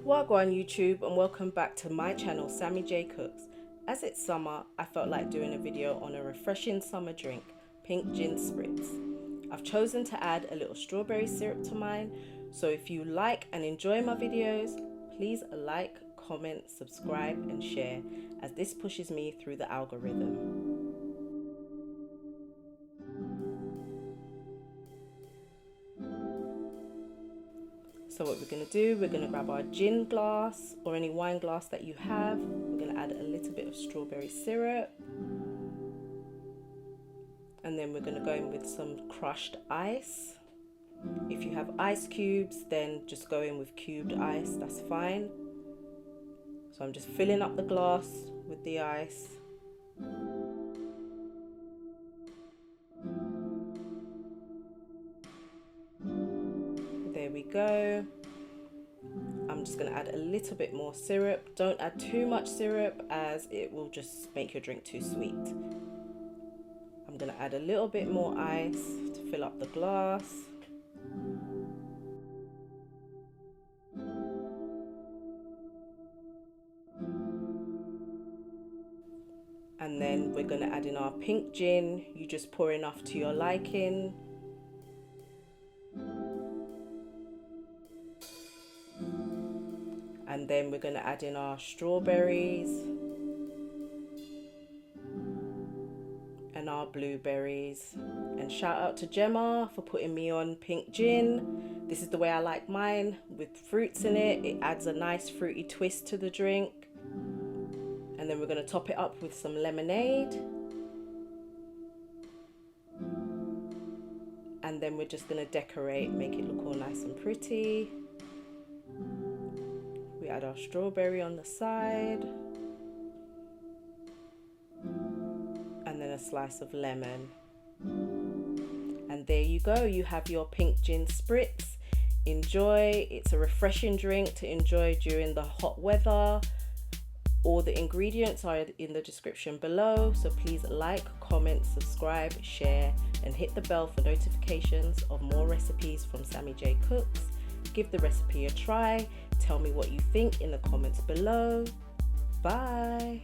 Wagwan YouTube, and welcome back to my channel Sammy Jay Cooks. As it's summer, I felt like doing a video on a refreshing summer drink, pink gin spritz. I've chosen to add a little strawberry syrup to mine, so if you like and enjoy my videos, please like, comment, subscribe and share, as this pushes me through the algorithm. So what we're going to do, we're going to grab our gin glass or any wine glass that you have. We're going to add a little bit of strawberry syrup. And then we're going to go in with some crushed ice. If you have ice cubes, then just go in with cubed ice, that's fine. So I'm just filling up the glass with the ice. There we go. I'm just going to add a little bit more syrup. Don't add too much syrup as it will just make your drink too sweet. I'm going to add a little bit more ice to fill up the glass. And then we're going to add in our pink gin. You just pour enough to your liking. And then we're going to add in our strawberries and our blueberries. And shout out to Gemma for putting me on pink gin. This is the way I like mine, with fruits in it. It adds a nice fruity twist to the drink. And then we're going to top it up with some lemonade. And then we're just going to decorate, make it look all nice and pretty. We add our strawberry on the side. And then a slice of lemon. And there you go, you have your pink gin spritz. Enjoy, it's a refreshing drink to enjoy during the hot weather. All the ingredients are in the description below, so please like, comment, subscribe, share, and hit the bell for notifications of more recipes from Sammy Jay Cooks. Give the recipe a try. Tell me what you think in the comments below. Bye.